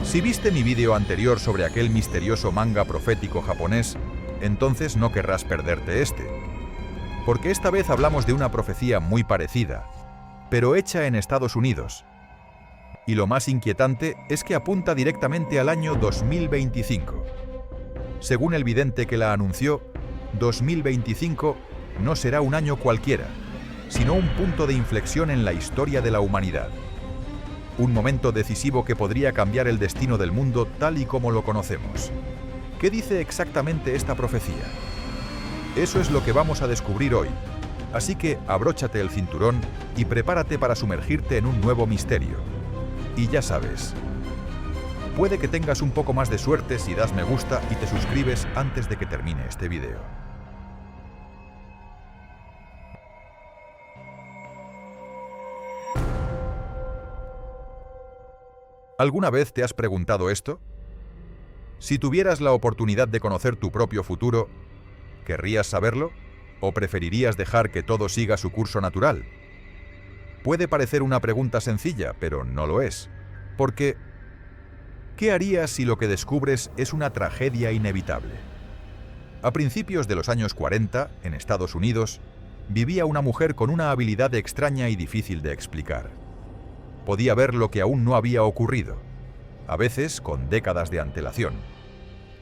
Si viste mi vídeo anterior sobre aquel misterioso manga profético japonés, entonces no querrás perderte este. Porque esta vez hablamos de una profecía muy parecida, pero hecha en Estados Unidos. Y lo más inquietante es que apunta directamente al año 2025. Según el vidente que la anunció, 2025 no será un año cualquiera, sino un punto de inflexión en la historia de la humanidad. Un momento decisivo que podría cambiar el destino del mundo tal y como lo conocemos. ¿Qué dice exactamente esta profecía? Eso es lo que vamos a descubrir hoy. Así que abróchate el cinturón y prepárate para sumergirte en un nuevo misterio. Y ya sabes, puede que tengas un poco más de suerte si das me gusta y te suscribes antes de que termine este video. ¿Alguna vez te has preguntado esto? Si tuvieras la oportunidad de conocer tu propio futuro, ¿querrías saberlo? ¿O preferirías dejar que todo siga su curso natural? Puede parecer una pregunta sencilla, pero no lo es. Porque, ¿qué harías si lo que descubres es una tragedia inevitable? A principios de los años 40, en Estados Unidos, vivía una mujer con una habilidad extraña y difícil de explicar. Podía ver lo que aún no había ocurrido, a veces con décadas de antelación.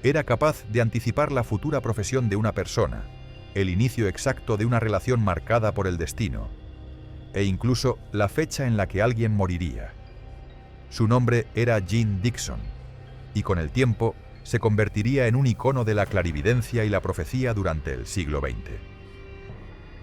Era capaz de anticipar la futura profesión de una persona, el inicio exacto de una relación marcada por el destino, e incluso la fecha en la que alguien moriría. Su nombre era Jean Dixon, y con el tiempo se convertiría en un icono de la clarividencia y la profecía durante el siglo XX.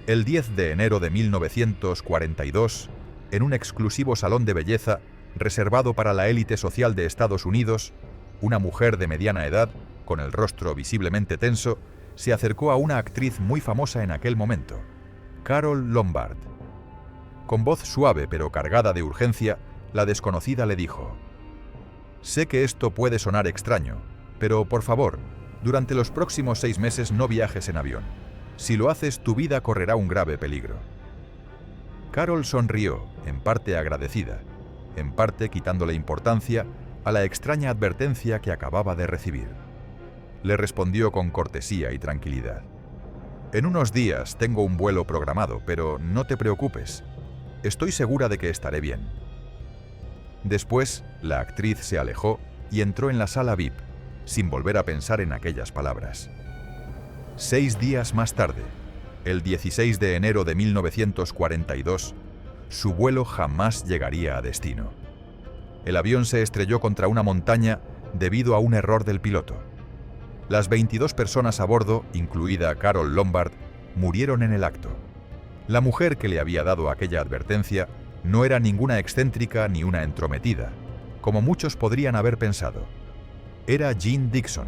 El 10 de enero de 1942, en un exclusivo salón de belleza reservado para la élite social de Estados Unidos, una mujer de mediana edad, con el rostro visiblemente tenso, se acercó a una actriz muy famosa en aquel momento, Carole Lombard. Con voz suave pero cargada de urgencia, la desconocida le dijo: «Sé que esto puede sonar extraño, pero por favor, durante los próximos 6 meses no viajes en avión. Si lo haces, tu vida correrá un grave peligro». Carole sonrió, en parte agradecida, en parte quitándole importancia a la extraña advertencia que acababa de recibir. Le respondió con cortesía y tranquilidad: «En unos días tengo un vuelo programado, pero no te preocupes. Estoy segura de que estaré bien». Después, la actriz se alejó y entró en la sala VIP, sin volver a pensar en aquellas palabras. 6 días más tarde, el 16 de enero de 1942, su vuelo jamás llegaría a destino. El avión se estrelló contra una montaña debido a un error del piloto. Las 22 personas a bordo, incluida Carole Lombard, murieron en el acto. La mujer que le había dado aquella advertencia no era ninguna excéntrica ni una entrometida, como muchos podrían haber pensado. Era Jean Dixon,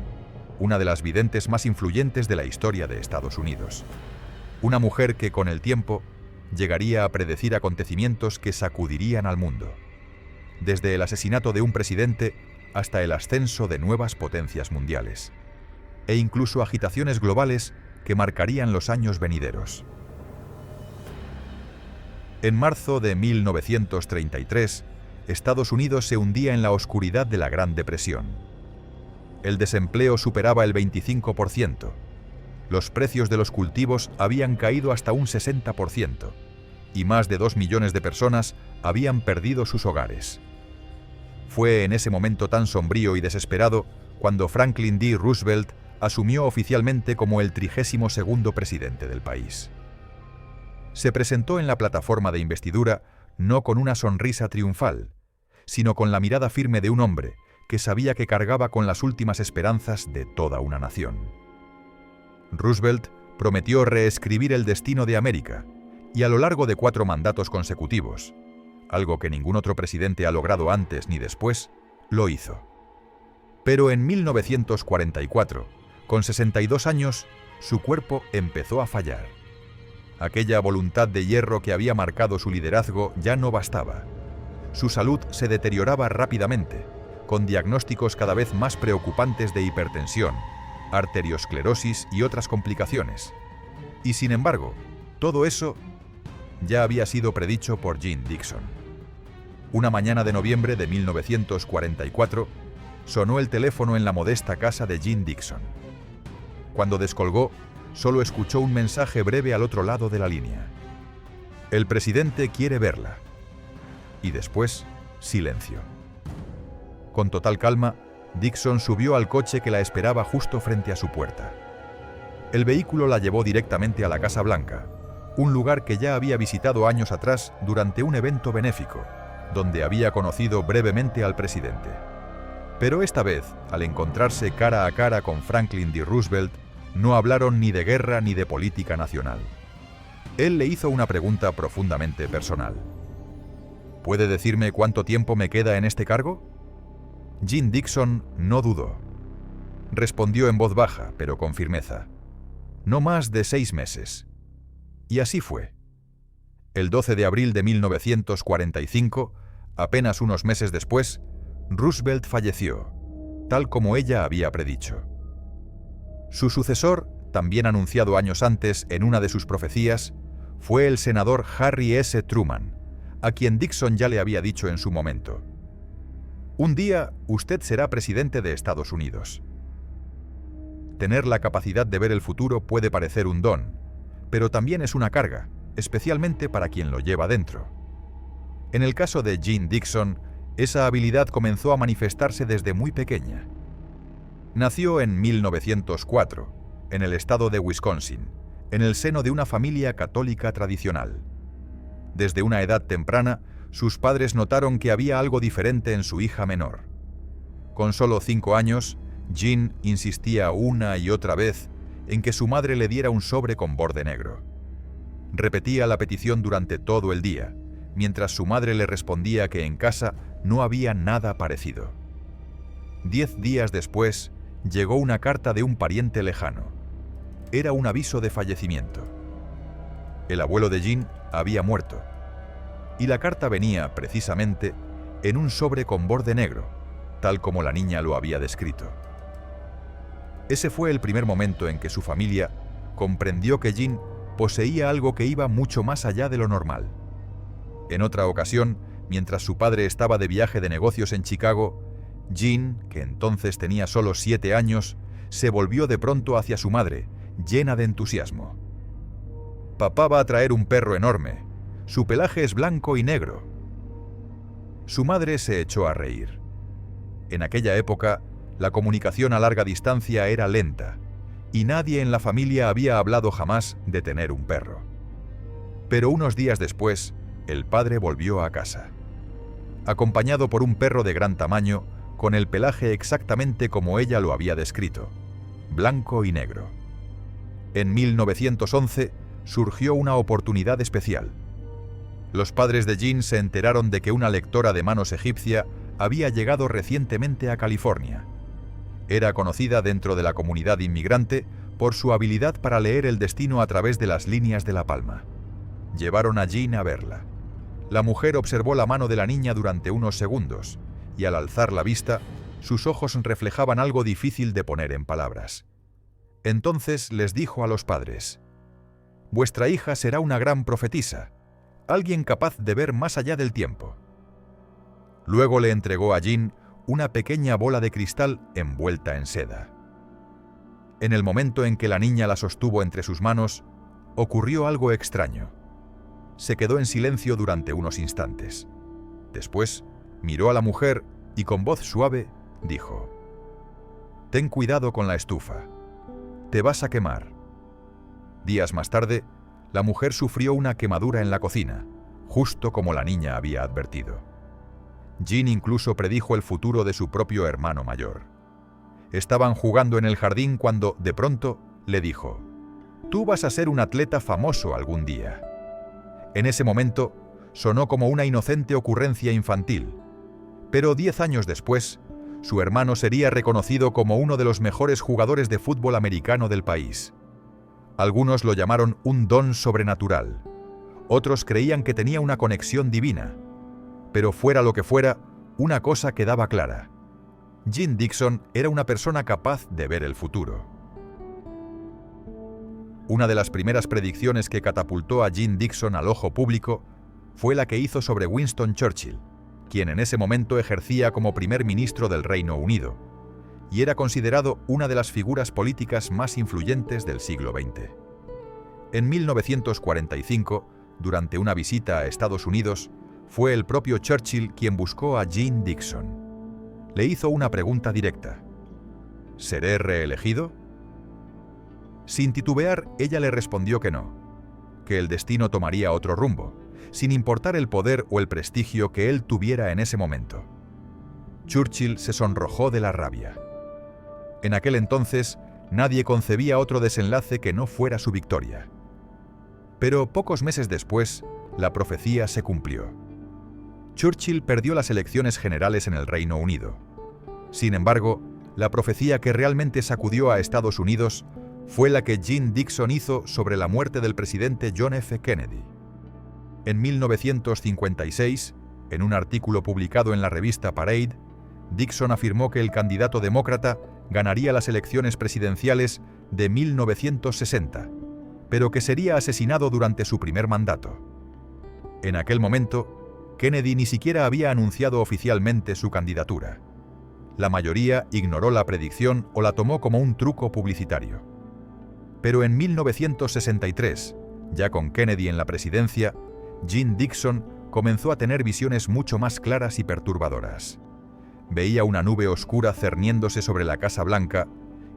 una de las videntes más influyentes de la historia de Estados Unidos. Una mujer que con el tiempo llegaría a predecir acontecimientos que sacudirían al mundo, desde el asesinato de un presidente hasta el ascenso de nuevas potencias mundiales, e incluso agitaciones globales que marcarían los años venideros. En marzo de 1933, Estados Unidos se hundía en la oscuridad de la Gran Depresión. El desempleo superaba el 25%. Los precios de los cultivos habían caído hasta un 60%, y más de 2 millones de personas habían perdido sus hogares. Fue en ese momento tan sombrío y desesperado cuando Franklin D. Roosevelt asumió oficialmente como el 32º presidente del país. Se presentó en la plataforma de investidura no con una sonrisa triunfal, sino con la mirada firme de un hombre que sabía que cargaba con las últimas esperanzas de toda una nación. Roosevelt prometió reescribir el destino de América, y a lo largo de 4 mandatos consecutivos, algo que ningún otro presidente ha logrado antes ni después, lo hizo. Pero en 1944, con 62 años, su cuerpo empezó a fallar. Aquella voluntad de hierro que había marcado su liderazgo ya no bastaba. Su salud se deterioraba rápidamente, con diagnósticos cada vez más preocupantes de hipertensión, arteriosclerosis y otras complicaciones. Y sin embargo, todo eso ya había sido predicho por Jean Dixon. Una mañana de noviembre de 1944, sonó el teléfono en la modesta casa de Jean Dixon. Cuando descolgó, solo escuchó un mensaje breve al otro lado de la línea. El presidente quiere verla. Y después, silencio. Con total calma, Dixon subió al coche que la esperaba justo frente a su puerta. El vehículo la llevó directamente a la Casa Blanca, un lugar que ya había visitado años atrás durante un evento benéfico, donde había conocido brevemente al presidente. Pero esta vez, al encontrarse cara a cara con Franklin D. Roosevelt, no hablaron ni de guerra ni de política nacional. Él le hizo una pregunta profundamente personal. ¿Puede decirme cuánto tiempo me queda en este cargo? Jean Dixon no dudó. Respondió en voz baja, pero con firmeza. No más de 6 meses. Y así fue. El 12 de abril de 1945, apenas unos meses después, Roosevelt falleció, tal como ella había predicho. Su sucesor, también anunciado años antes en una de sus profecías, fue el senador Harry S. Truman, a quien Dixon ya le había dicho en su momento: un día usted será presidente de Estados Unidos. Tener la capacidad de ver el futuro puede parecer un don, pero también es una carga, especialmente para quien lo lleva dentro. En el caso de Jean Dixon, esa habilidad comenzó a manifestarse desde muy pequeña. Nació en 1904, en el estado de Wisconsin, en el seno de una familia católica tradicional. Desde una edad temprana, sus padres notaron que había algo diferente en su hija menor. Con solo 5 años, Jean insistía una y otra vez en que su madre le diera un sobre con borde negro. Repetía la petición durante todo el día, mientras su madre le respondía que en casa no había nada parecido. 10 días después, llegó una carta de un pariente lejano. Era un aviso de fallecimiento. El abuelo de Jean había muerto, y la carta venía, precisamente, en un sobre con borde negro, tal como la niña lo había descrito. Ese fue el primer momento en que su familia comprendió que Jean poseía algo que iba mucho más allá de lo normal. En otra ocasión, mientras su padre estaba de viaje de negocios en Chicago, Jean, que entonces tenía solo 7 años, se volvió de pronto hacia su madre, llena de entusiasmo. «Papá va a traer un perro enorme. Su pelaje es blanco y negro». Su madre se echó a reír. En aquella época, la comunicación a larga distancia era lenta, y nadie en la familia había hablado jamás de tener un perro. Pero unos días después, el padre volvió a casa, acompañado por un perro de gran tamaño, con el pelaje exactamente como ella lo había descrito, blanco y negro. En 1911 surgió una oportunidad especial. Los padres de Jean se enteraron de que una lectora de manos egipcia había llegado recientemente a California. Era conocida dentro de la comunidad inmigrante por su habilidad para leer el destino a través de las líneas de la palma. Llevaron a Jean a verla. La mujer observó la mano de la niña durante unos segundos, y al alzar la vista, sus ojos reflejaban algo difícil de poner en palabras. Entonces les dijo a los padres: «Vuestra hija será una gran profetisa, alguien capaz de ver más allá del tiempo». Luego le entregó a Jean una pequeña bola de cristal envuelta en seda. En el momento en que la niña la sostuvo entre sus manos, ocurrió algo extraño. Se quedó en silencio durante unos instantes. Después, miró a la mujer y con voz suave dijo: «Ten cuidado con la estufa. Te vas a quemar». Días más tarde, la mujer sufrió una quemadura en la cocina, justo como la niña había advertido. Jean incluso predijo el futuro de su propio hermano mayor. Estaban jugando en el jardín cuando, de pronto, le dijo: «Tú vas a ser un atleta famoso algún día». En ese momento, sonó como una inocente ocurrencia infantil, pero 10 años después, su hermano sería reconocido como uno de los mejores jugadores de fútbol americano del país. Algunos lo llamaron un don sobrenatural, otros creían que tenía una conexión divina, pero fuera lo que fuera, una cosa quedaba clara: Jean Dixon era una persona capaz de ver el futuro. Una de las primeras predicciones que catapultó a Jean Dixon al ojo público fue la que hizo sobre Winston Churchill, quien en ese momento ejercía como primer ministro del Reino Unido, y era considerado una de las figuras políticas más influyentes del siglo XX. En 1945, durante una visita a Estados Unidos, fue el propio Churchill quien buscó a Jeane Dixon. Le hizo una pregunta directa: ¿seré reelegido? Sin titubear, ella le respondió que no, que el destino tomaría otro rumbo, sin importar el poder o el prestigio que él tuviera en ese momento. Churchill se sonrojó de la rabia. En aquel entonces, nadie concebía otro desenlace que no fuera su victoria. Pero pocos meses después, la profecía se cumplió. Churchill perdió las elecciones generales en el Reino Unido. Sin embargo, la profecía que realmente sacudió a Estados Unidos fue la que Jeane Dixon hizo sobre la muerte del presidente John F. Kennedy. En 1956, en un artículo publicado en la revista Parade, Dixon afirmó que el candidato demócrata ganaría las elecciones presidenciales de 1960, pero que sería asesinado durante su primer mandato. En aquel momento, Kennedy ni siquiera había anunciado oficialmente su candidatura. La mayoría ignoró la predicción o la tomó como un truco publicitario. Pero en 1963, ya con Kennedy en la presidencia, Jeane Dixon comenzó a tener visiones mucho más claras y perturbadoras. Veía una nube oscura cerniéndose sobre la Casa Blanca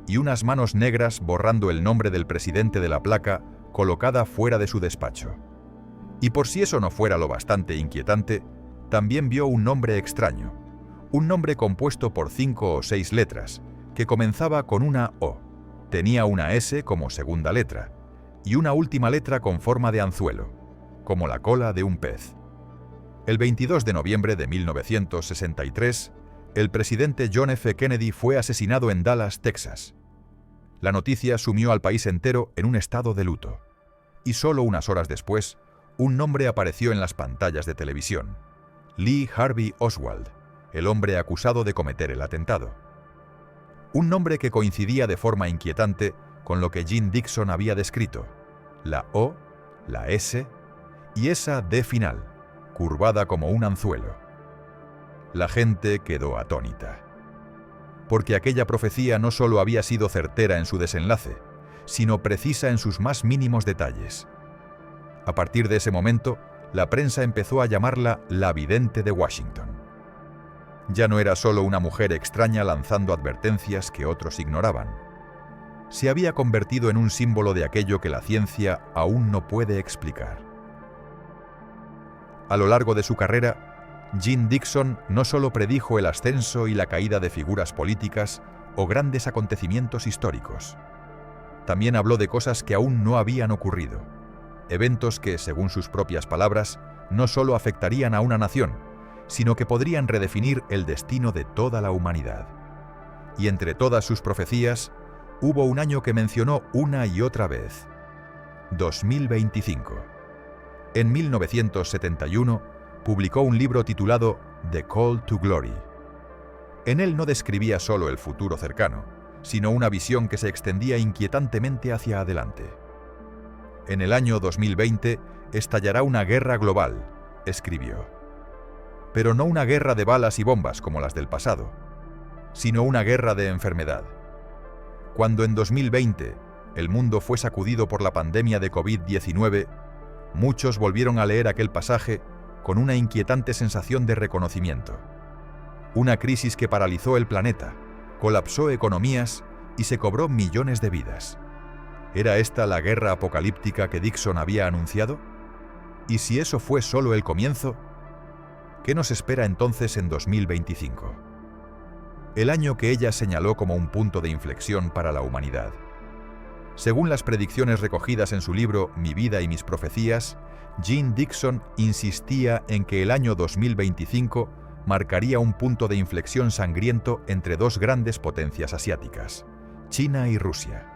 y unas manos negras borrando el nombre del presidente de la placa colocada fuera de su despacho. Y por si eso no fuera lo bastante inquietante, también vio un nombre extraño, un nombre compuesto por 5 o 6 letras, que comenzaba con una O, tenía una S como segunda letra, y una última letra con forma de anzuelo, como la cola de un pez. El 22 de noviembre de 1963, el presidente John F. Kennedy fue asesinado en Dallas, Texas. La noticia sumió al país entero en un estado de luto. Y solo unas horas después, un nombre apareció en las pantallas de televisión: Lee Harvey Oswald, el hombre acusado de cometer el atentado. Un nombre que coincidía de forma inquietante con lo que Jeane Dixon había descrito: la O, la S y esa D final, curvada como un anzuelo. La gente quedó atónita. Porque aquella profecía no solo había sido certera en su desenlace, sino precisa en sus más mínimos detalles. A partir de ese momento, la prensa empezó a llamarla la vidente de Washington. Ya no era solo una mujer extraña lanzando advertencias que otros ignoraban. Se había convertido en un símbolo de aquello que la ciencia aún no puede explicar. A lo largo de su carrera, Jeane Dixon no solo predijo el ascenso y la caída de figuras políticas o grandes acontecimientos históricos. También habló de cosas que aún no habían ocurrido, eventos que, según sus propias palabras, no solo afectarían a una nación, sino que podrían redefinir el destino de toda la humanidad. Y entre todas sus profecías, hubo un año que mencionó una y otra vez: 2025. En 1971, publicó un libro titulado The Call to Glory. En él no describía solo el futuro cercano, sino una visión que se extendía inquietantemente hacia adelante. En el año 2020 estallará una guerra global, escribió. Pero no una guerra de balas y bombas como las del pasado, sino una guerra de enfermedad. Cuando en 2020 el mundo fue sacudido por la pandemia de COVID-19, muchos volvieron a leer aquel pasaje con una inquietante sensación de reconocimiento. Una crisis que paralizó el planeta, colapsó economías y se cobró millones de vidas. ¿Era esta la guerra apocalíptica que Dixon había anunciado? ¿Y si eso fue solo el comienzo? ¿Qué nos espera entonces en 2025? El año que ella señaló como un punto de inflexión para la humanidad. Según las predicciones recogidas en su libro Mi vida y mis profecías, Jeane Dixon insistía en que el año 2025 marcaría un punto de inflexión sangriento entre dos grandes potencias asiáticas, China y Rusia.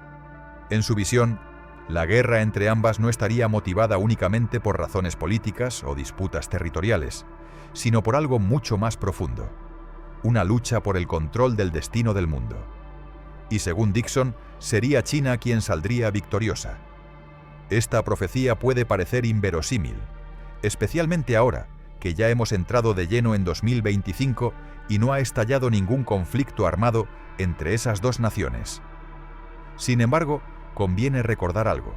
En su visión, la guerra entre ambas no estaría motivada únicamente por razones políticas o disputas territoriales, sino por algo mucho más profundo: una lucha por el control del destino del mundo. Y según Dixon, sería China quien saldría victoriosa. Esta profecía puede parecer inverosímil, especialmente ahora que ya hemos entrado de lleno en 2025 y no ha estallado ningún conflicto armado entre esas dos naciones. Sin embargo, conviene recordar algo.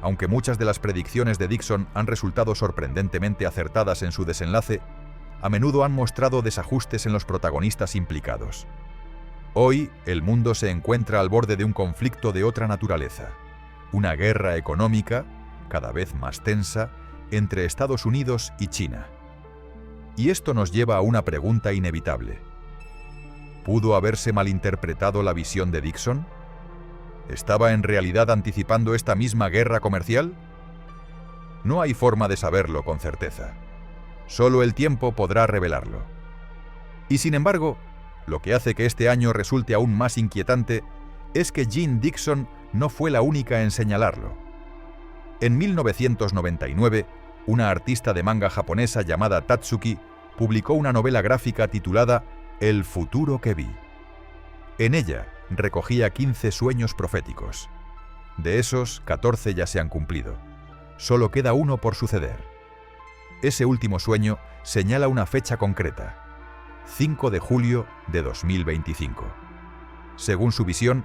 Aunque muchas de las predicciones de Dixon han resultado sorprendentemente acertadas en su desenlace, a menudo han mostrado desajustes en los protagonistas implicados. Hoy, el mundo se encuentra al borde de un conflicto de otra naturaleza, una guerra económica, cada vez más tensa, entre Estados Unidos y China. Y esto nos lleva a una pregunta inevitable. ¿Pudo haberse malinterpretado la visión de Dixon? ¿Estaba en realidad anticipando esta misma guerra comercial? No hay forma de saberlo con certeza. Solo el tiempo podrá revelarlo. Y sin embargo, lo que hace que este año resulte aún más inquietante es que Jean Dixon no fue la única en señalarlo. En 1999, una artista de manga japonesa llamada Tatsuki publicó una novela gráfica titulada El futuro que vi. En ella recogía 15 sueños proféticos. De esos, 14 ya se han cumplido. Solo queda uno por suceder. Ese último sueño señala una fecha concreta: 5 de julio de 2025. Según su visión,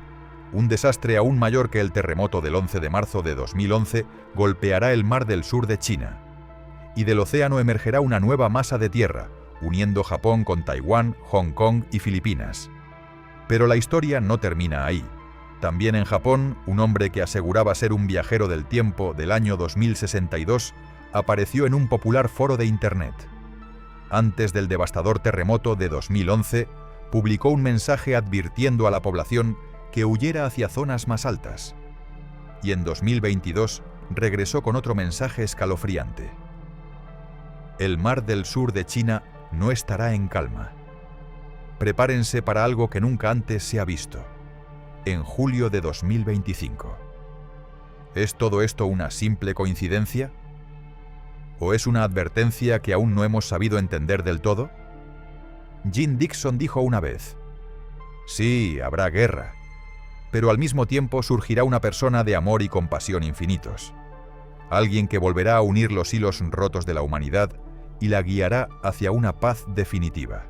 un desastre aún mayor que el terremoto del 11 de marzo de 2011 golpeará el mar del sur de China, y del océano emergerá una nueva masa de tierra, uniendo Japón con Taiwán, Hong Kong y Filipinas. Pero la historia no termina ahí. También en Japón, un hombre que aseguraba ser un viajero del tiempo del año 2062 apareció en un popular foro de Internet. Antes del devastador terremoto de 2011, publicó un mensaje advirtiendo a la población que huyera hacia zonas más altas. Y en 2022 regresó con otro mensaje escalofriante. El mar del sur de China no estará en calma. Prepárense para algo que nunca antes se ha visto. En julio de 2025. ¿Es todo esto una simple coincidencia? ¿O es una advertencia que aún no hemos sabido entender del todo? Jean Dixon dijo una vez: sí, habrá guerra, pero al mismo tiempo surgirá una persona de amor y compasión infinitos. Alguien que volverá a unir los hilos rotos de la humanidad y la guiará hacia una paz definitiva.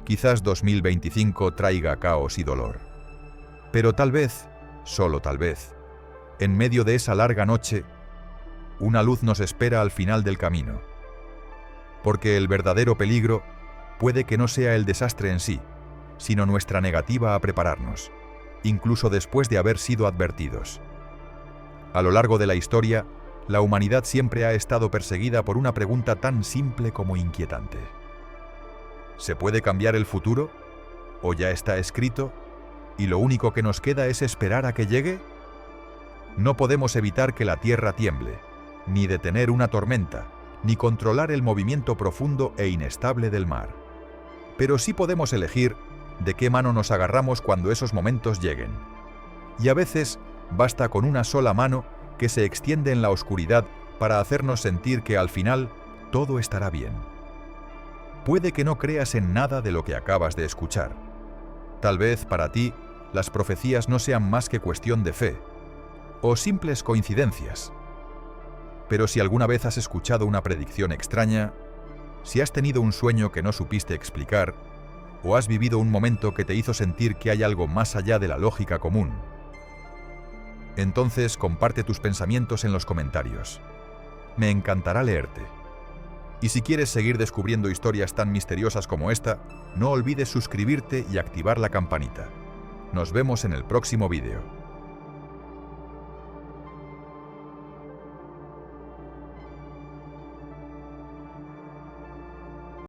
Quizás 2025 traiga caos y dolor. Pero tal vez, solo tal vez, en medio de esa larga noche, una luz nos espera al final del camino. Porque el verdadero peligro puede que no sea el desastre en sí, sino nuestra negativa a prepararnos, incluso después de haber sido advertidos. A lo largo de la historia, la humanidad siempre ha estado perseguida por una pregunta tan simple como inquietante. ¿Se puede cambiar el futuro? ¿O ya está escrito? ¿Y lo único que nos queda es esperar a que llegue? No podemos evitar que la tierra tiemble, ni detener una tormenta, ni controlar el movimiento profundo e inestable del mar. Pero sí podemos elegir de qué mano nos agarramos cuando esos momentos lleguen. Y a veces basta con una sola mano que se extiende en la oscuridad para hacernos sentir que al final todo estará bien. Puede que no creas en nada de lo que acabas de escuchar. Tal vez para ti las profecías no sean más que cuestión de fe, o simples coincidencias. Pero si alguna vez has escuchado una predicción extraña, si has tenido un sueño que no supiste explicar, o has vivido un momento que te hizo sentir que hay algo más allá de la lógica común, entonces comparte tus pensamientos en los comentarios. Me encantará leerte. Y si quieres seguir descubriendo historias tan misteriosas como esta, no olvides suscribirte y activar la campanita. Nos vemos en el próximo vídeo.